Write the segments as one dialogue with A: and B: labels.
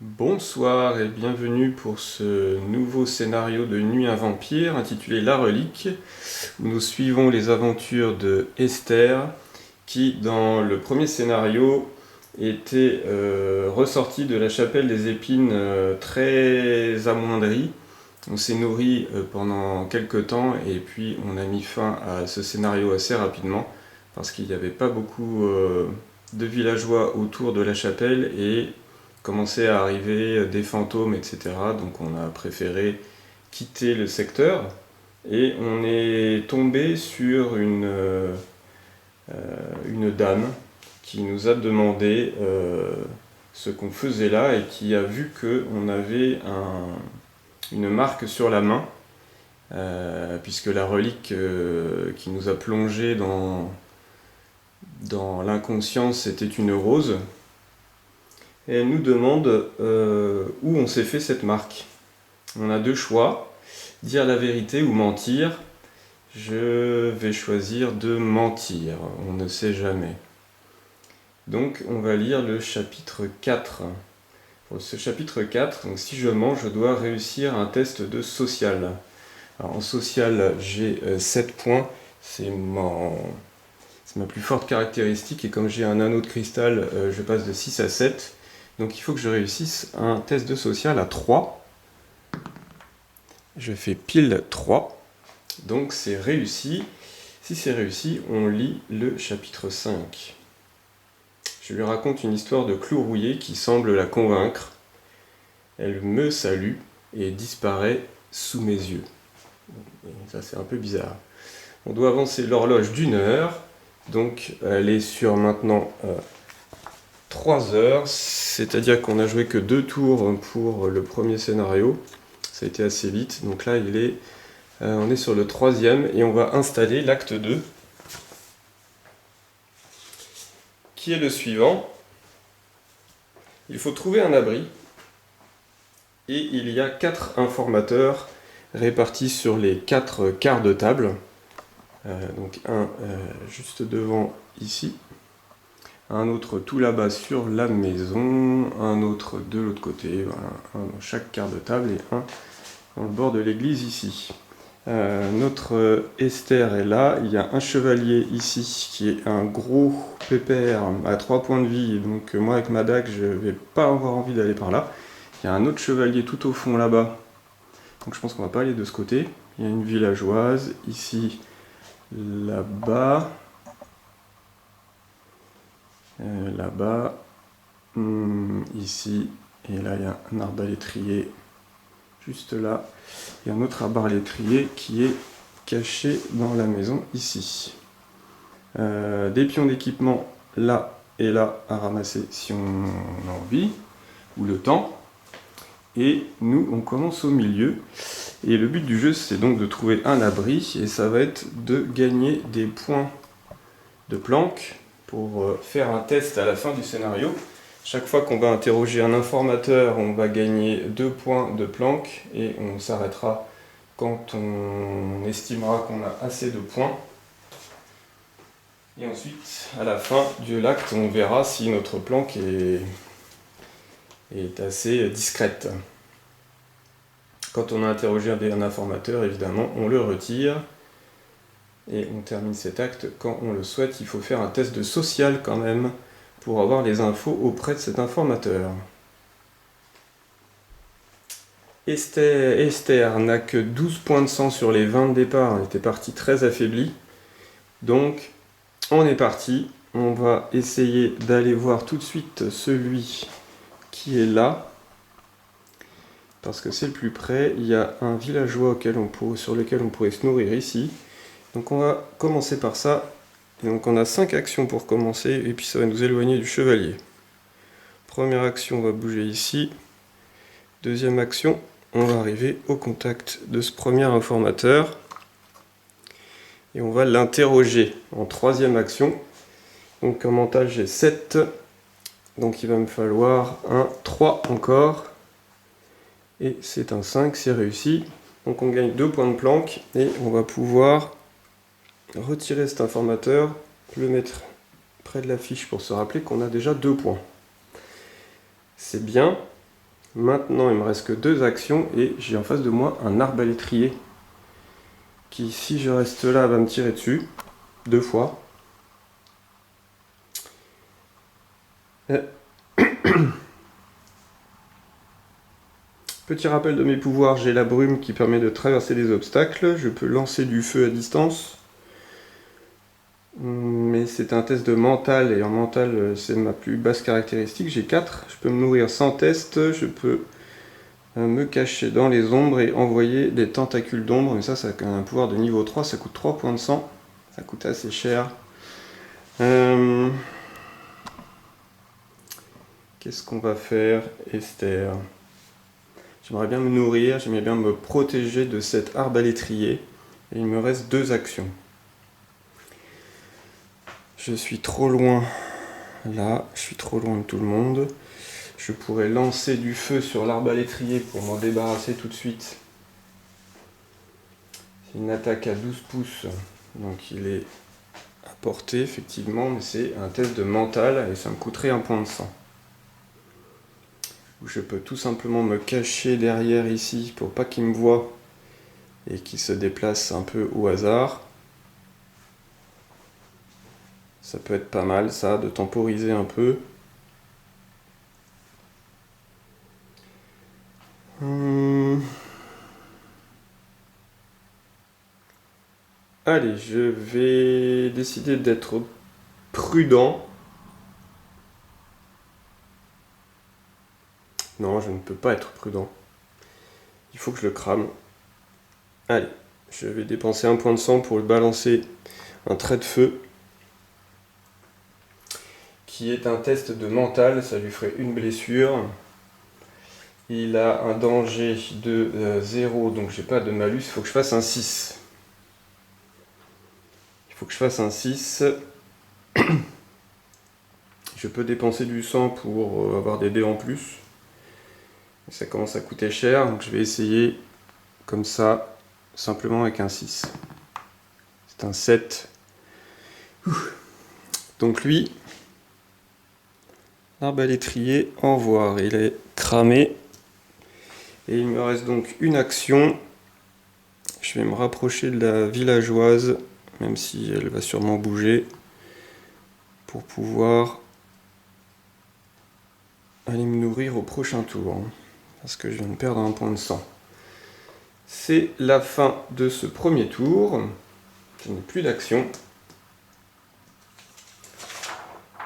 A: Bonsoir et bienvenue pour ce nouveau scénario de Nuit un vampire intitulé La Relique, où nous suivons les aventures de Esther, qui dans le premier scénario était ressortie de la chapelle des épines très amoindrie. On s'est nourri pendant quelques temps et puis on a mis fin à ce scénario assez rapidement parce qu'il n'y avait pas beaucoup de villageois autour de la chapelle et commençait à arriver des fantômes, etc. Donc on a préféré quitter le secteur et on est tombé sur une dame qui nous a demandé ce qu'on faisait là et qui a vu qu'on avait une marque sur la main, puisque la relique qui nous a plongé dans l'inconscience c'était une rose. Et elle nous demande où on s'est fait cette marque. On a deux choix, dire la vérité ou mentir. Je vais choisir de mentir, on ne sait jamais. Donc on va lire le chapitre 4. Pour ce chapitre 4, donc si je mens, je dois réussir un test de social. Alors en social, j'ai 7 points, c'est ma plus forte caractéristique, et comme j'ai un anneau de cristal, je passe de 6 à 7. Donc il faut que je réussisse un test de social à 3. Je fais pile 3. Donc c'est réussi. Si c'est réussi, on lit le chapitre 5. Je lui raconte une histoire de clou rouillé qui semble la convaincre. Elle me salue et disparaît sous mes yeux. Et ça c'est un peu bizarre. On doit avancer l'horloge d'une heure. Donc elle est sur maintenant 3 heures, c'est-à-dire qu'on a joué que 2 tours pour le premier scénario. Ça a été assez vite, donc là on est sur le 3e et on va installer l'acte 2, qui est le suivant. Il faut trouver un abri et il y a 4 informateurs répartis sur les 4 quarts de table. Donc un juste devant ici, un autre tout là-bas sur la maison, un autre de l'autre côté, voilà, un dans chaque quart de table et un dans le bord de l'église ici. Notre Esther est là, il y a un chevalier ici qui est un gros pépère à 3 points de vie, donc moi avec ma dague je vais pas avoir envie d'aller par là. Il y a un autre chevalier tout au fond là-bas, donc je pense qu'on va pas aller de ce côté. Il y a une villageoise ici, là-bas. Là-bas, ici, et là il y a un arbalétrier juste là, et un autre arbalétrier qui est caché dans la maison ici. Des pions d'équipement là et là à ramasser si on a envie, ou le temps. Et nous on commence au milieu, et le but du jeu c'est donc de trouver un abri, et ça va être de gagner des points de planque pour faire un test à la fin du scénario. Chaque fois qu'on va interroger un informateur, on va gagner 2 points de planque et on s'arrêtera quand on estimera qu'on a assez de points. Et ensuite, à la fin de l'acte, on verra si notre planque est assez discrète. Quand on a interrogé un informateur, évidemment, on le retire. Et on termine cet acte quand on le souhaite. Il faut faire un test de social quand même pour avoir les infos auprès de cet informateur. Esther n'a que 12 points de sang sur les 20 de départ. Elle était partie très affaiblie. Donc on est parti. On va essayer d'aller voir tout de suite celui qui est là, parce que c'est le plus près. Il y a un villageois sur lequel on pourrait se nourrir ici. Donc on va commencer par ça. Et donc on a 5 actions pour commencer, et puis ça va nous éloigner du chevalier. Première action, on va bouger ici. Deuxième action, on va arriver au contact de ce premier informateur. Et on va l'interroger en troisième action. Donc en mental j'ai 7. Donc il va me falloir un 3 encore. Et c'est un 5, c'est réussi. Donc on gagne 2 points de planque, et on va pouvoir retirer cet informateur, le mettre près de la fiche pour se rappeler qu'on a déjà 2 points. C'est bien. Maintenant, il me reste que 2 actions et j'ai en face de moi un arbalétrier qui, si je reste là, va me tirer dessus 2 fois. Petit rappel de mes pouvoirs, j'ai la brume qui permet de traverser les obstacles. Je peux lancer du feu à distance. Mais c'est un test de mental et en mental c'est ma plus basse caractéristique. J'ai 4. Je peux me nourrir sans test. Je peux me cacher dans les ombres et envoyer des tentacules d'ombre. Mais ça a un pouvoir de niveau 3. Ça coûte 3 points de sang. Ça coûte assez cher. Qu'est-ce qu'on va faire, Esther? J'aimerais bien me nourrir, j'aimerais bien me protéger de cet arbalétrier. Et il me reste 2 actions. Je suis trop loin là, je suis trop loin de tout le monde. Je pourrais lancer du feu sur l'arbalétrier pour m'en débarrasser tout de suite. C'est une attaque à 12 pouces, donc il est à portée effectivement, mais c'est un test de mental et ça me coûterait 1 point de sang. Je peux tout simplement me cacher derrière ici pour pas qu'il me voie et qu'il se déplace un peu au hasard. Ça peut être pas mal ça, de temporiser un peu. Allez, je vais décider d'être prudent. Non, je ne peux pas être prudent. Il faut que je le crame. Allez, je vais dépenser 1 point de sang pour le balancer un trait de feu. Qui est un test de mental, ça lui ferait une blessure. Il a un danger de 0, donc j'ai pas de malus, il faut que je fasse un 6. Il faut que je fasse un 6. Je peux dépenser du sang pour avoir des dés en plus. Ça commence à coûter cher, donc je vais essayer comme ça, simplement avec un 6. C'est un 7. Donc lui, l'arbalétrier, au revoir, il est cramé. Et il me reste donc une action. Je vais me rapprocher de la villageoise, même si elle va sûrement bouger, pour pouvoir aller me nourrir au prochain tour. Parce que je viens de perdre 1 point de sang. C'est la fin de ce premier tour. Je n'ai plus d'action.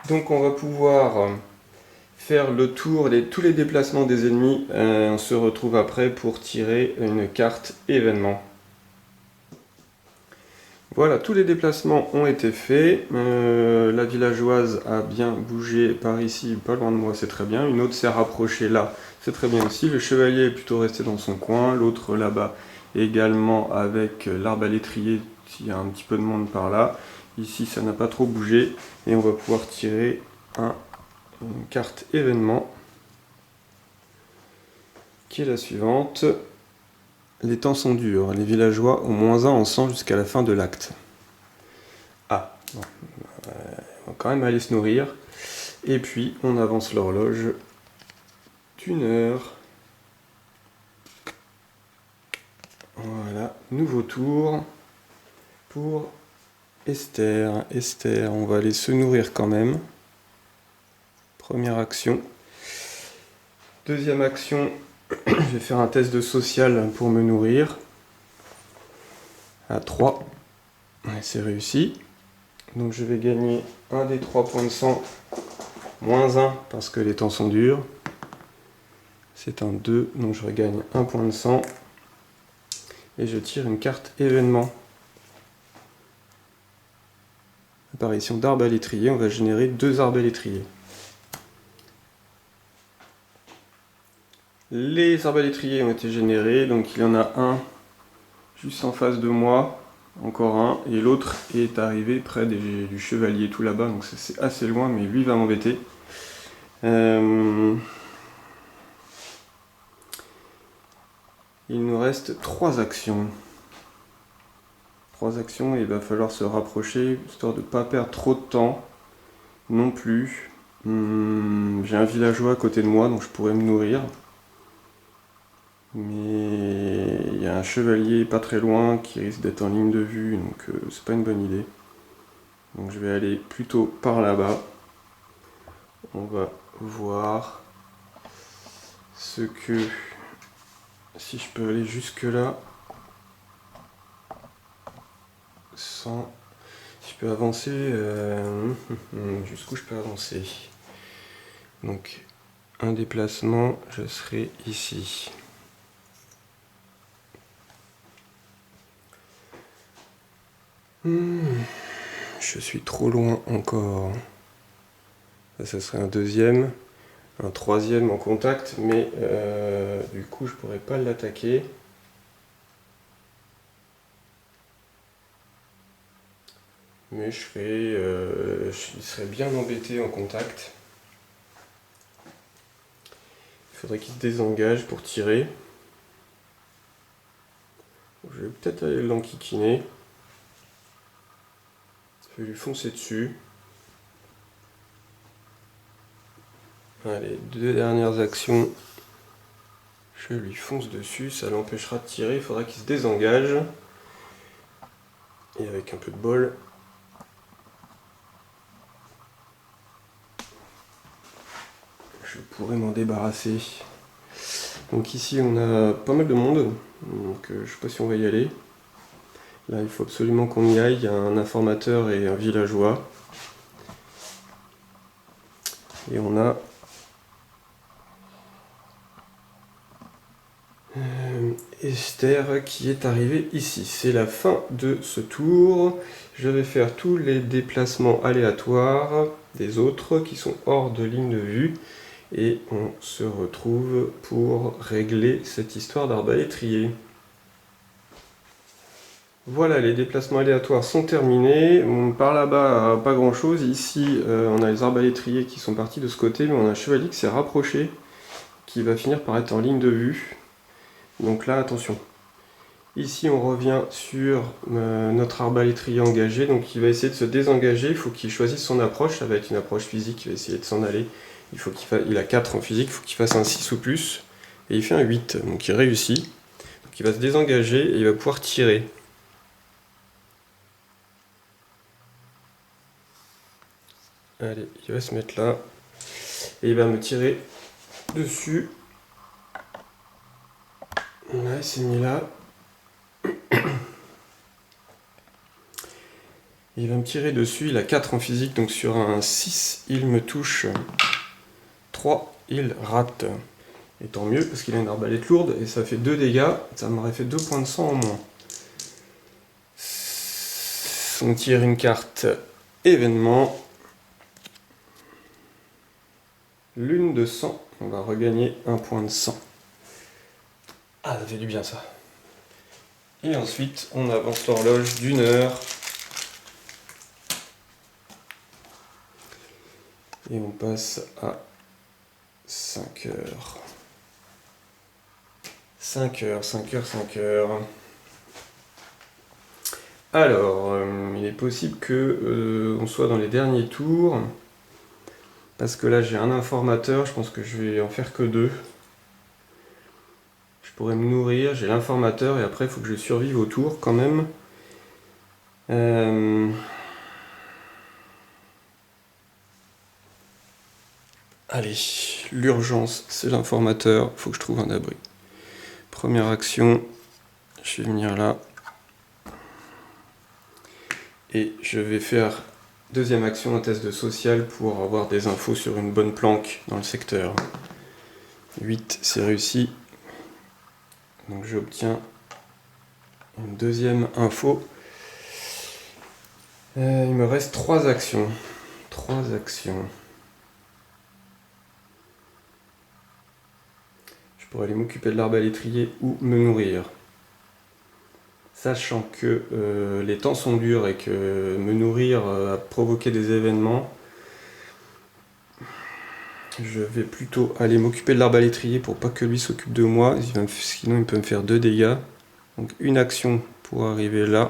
A: Donc on va pouvoir faire le tour de tous les déplacements des ennemis. On se retrouve après pour tirer une carte événement. Voilà, tous les déplacements ont été faits. La villageoise a bien bougé par ici, pas loin de moi, c'est très bien. Une autre s'est rapprochée là, c'est très bien aussi. Le chevalier est plutôt resté dans son coin. L'autre là-bas également avec l'arbalétrier, s'il y a un petit peu de monde par là. Ici, ça n'a pas trop bougé. Et on va pouvoir tirer une carte événement qui est la suivante. Les temps sont durs, les villageois ont -1 en sang jusqu'à la fin de l'acte. Ah, bon. On va quand même aller se nourrir. Et puis on avance l'horloge d'1 heure. Voilà, nouveau tour pour Esther. Esther, on va aller se nourrir quand même. Première action. Deuxième action, je vais faire un test de social pour me nourrir. À 3. Ouais, c'est réussi. Donc je vais gagner un des 3 points de sang, -1 parce que les temps sont durs. C'est un 2, donc je regagne 1 point de sang. Et je tire une carte événement. Apparition d'arbalétrier, on va générer 2 arbalétriers. Les arbalétriers ont été générés, donc il y en a un juste en face de moi, encore un, et l'autre est arrivé près du chevalier tout là-bas, donc c'est assez loin, mais lui va m'embêter. Il nous reste 3 actions. 3 actions et il va falloir se rapprocher, histoire de ne pas perdre trop de temps non plus. J'ai un villageois à côté de moi, donc je pourrais me nourrir. Mais il y a un chevalier pas très loin qui risque d'être en ligne de vue, donc c'est pas une bonne idée. Donc je vais aller plutôt par là-bas. On va voir ce que... Si je peux aller jusque là sans... Si je peux avancer... jusqu'où je peux avancer? Donc un déplacement, je serai ici. Je suis trop loin encore. Ça serait un deuxième. Un troisième en contact, mais du coup je pourrais pas l'attaquer. Mais je serais bien embêté en contact. Il faudrait qu'il se désengage pour tirer. Je vais peut-être aller l'enquiquiner. Je vais lui foncer dessus. Allez, 2 dernières actions. Je lui fonce dessus, ça l'empêchera de tirer. Il faudra qu'il se désengage. Et avec un peu de bol, je pourrais m'en débarrasser. Donc ici on a pas mal de monde, donc je sais pas si on va y aller. Là il faut absolument qu'on y aille, il y a un informateur et un villageois. Et on a Esther qui est arrivée ici. C'est la fin de ce tour. Je vais faire tous les déplacements aléatoires des autres qui sont hors de ligne de vue. Et on se retrouve pour régler cette histoire d'arbalétrier. Voilà, les déplacements aléatoires sont terminés. Par là-bas, pas grand-chose. Ici, on a les arbalétriers qui sont partis de ce côté, mais on a un chevalier qui s'est rapproché, qui va finir par être en ligne de vue. Donc là, attention. Ici, on revient sur notre arbalétrier engagé, donc il va essayer de se désengager. Il faut qu'il choisisse son approche. Ça va être une approche physique, il va essayer de s'en aller. Il a 4 en physique, il faut qu'il fasse un 6 ou plus. Et il fait un 8, donc il réussit. Donc il va se désengager et il va pouvoir tirer. Allez, il va se mettre là. Et il va me tirer dessus. Là, il s'est mis là. Il va me tirer dessus, il a 4 en physique, donc sur un 6, il me touche. 3, il rate. Et tant mieux, parce qu'il a une arbalète lourde, et ça fait 2 dégâts, ça m'aurait fait 2 points de sang en moins. On tire une carte événement. Lune de sang, on va regagner 1 point de sang. Ah, ça fait du bien ça. Et ensuite, on avance l'horloge d'1 heure. Et on passe à 5 heures. 5 heures, 5 heures, 5 heures. Alors, il est possible que on soit dans les derniers tours. Parce que là, j'ai un informateur, je pense que je vais en faire que 2. Je pourrais me nourrir, j'ai l'informateur, et après, il faut que je survive au tour quand même. Allez, l'urgence, c'est l'informateur, il faut que je trouve un abri. Première action, je vais venir là. Et je vais faire, deuxième action, un test de social pour avoir des infos sur une bonne planque dans le secteur. 8, c'est réussi. Donc j'obtiens une deuxième info. Il me reste 3 actions. 3 actions. Je pourrais aller m'occuper de l'arbalétrier ou me nourrir. Sachant que les temps sont durs et que me nourrir a provoqué des événements, je vais plutôt aller m'occuper de l'arbalétrier pour pas que lui s'occupe de moi, sinon il peut me faire 2 dégâts. Donc une action pour arriver là,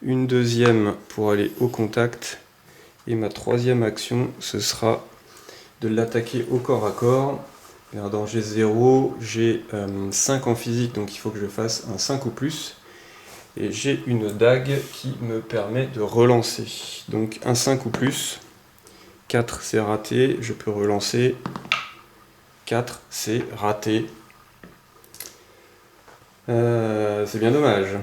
A: une deuxième pour aller au contact, et ma troisième action ce sera de l'attaquer au corps à corps. un danger 0, j'ai 5 en physique, donc il faut que je fasse un 5 ou plus. Et j'ai une dague qui me permet de relancer. Donc un 5 ou plus, 4 c'est raté, je peux relancer, 4 c'est raté. C'est bien dommage.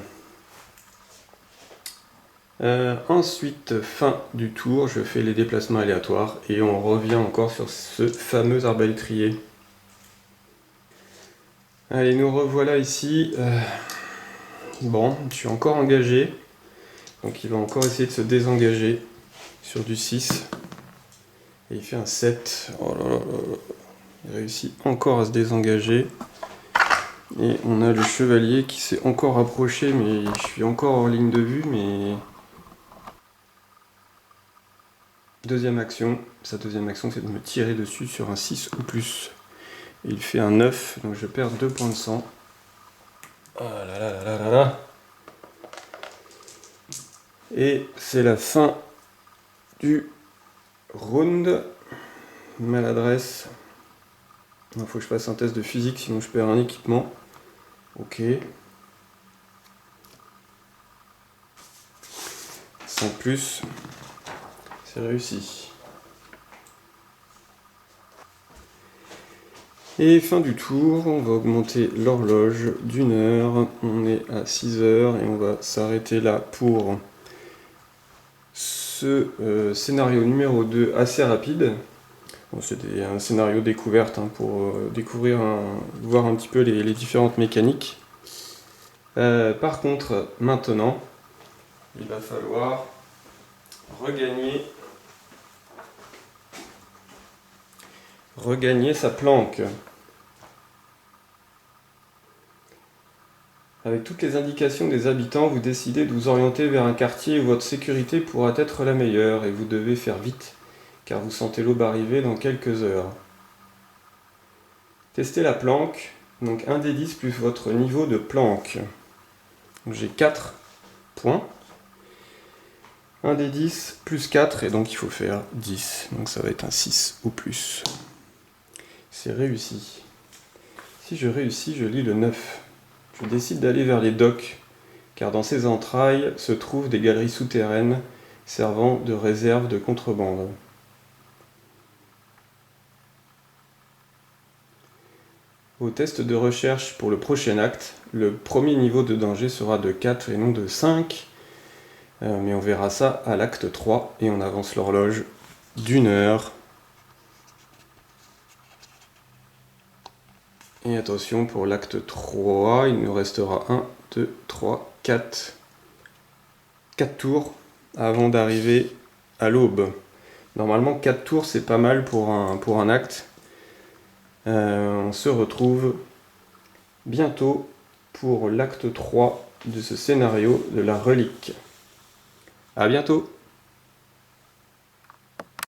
A: Ensuite, fin du tour, je fais les déplacements aléatoires et on revient encore sur ce fameux arbalétrier. Allez, nous revoilà ici. Bon, je suis encore engagé, donc il va encore essayer de se désengager sur du 6. Et il fait un 7. Oh là là là. Il réussit encore à se désengager. Et on a le chevalier qui s'est encore rapproché, mais je suis encore en ligne de vue, mais... Deuxième action, sa deuxième action c'est de me tirer dessus sur un 6 ou plus. Il fait un 9, donc je perds 2 points de sang. Oh là là là là là là. Et c'est la fin du round. Maladresse. Il faut que je fasse un test de physique, sinon je perds un équipement. Ok. 5 plus. C'est réussi. Et fin du tour, on va augmenter l'horloge d'une heure. On est à 6 heures et on va s'arrêter là pour ce scénario numéro 2 assez rapide. Bon, c'était un scénario découverte pour découvrir, voir un petit peu les différentes mécaniques. Par contre, maintenant, il va falloir regagner sa planque. Avec toutes les indications des habitants, vous décidez de vous orienter vers un quartier où votre sécurité pourra être la meilleure et vous devez faire vite, car vous sentez l'aube arriver dans quelques heures. Testez la planque, donc 1 des 10 plus votre niveau de planque. J'ai 4 points. 1 des 10 plus 4, et donc il faut faire 10, donc ça va être un 6 ou plus. C'est réussi. Si je réussis, je lis le 9. Je décide d'aller vers les docks, car dans ces entrailles se trouvent des galeries souterraines servant de réserve de contrebande. Au test de recherche pour le prochain acte, le premier niveau de danger sera de 4 et non de 5, mais on verra ça à l'acte 3, et on avance l'horloge d'une heure. Et attention, pour l'acte 3, il nous restera 1, 2, 3, 4 tours avant d'arriver à l'aube. Normalement, 4 tours, c'est pas mal pour un acte. On se retrouve bientôt pour l'acte 3 de ce scénario de la relique. A bientôt!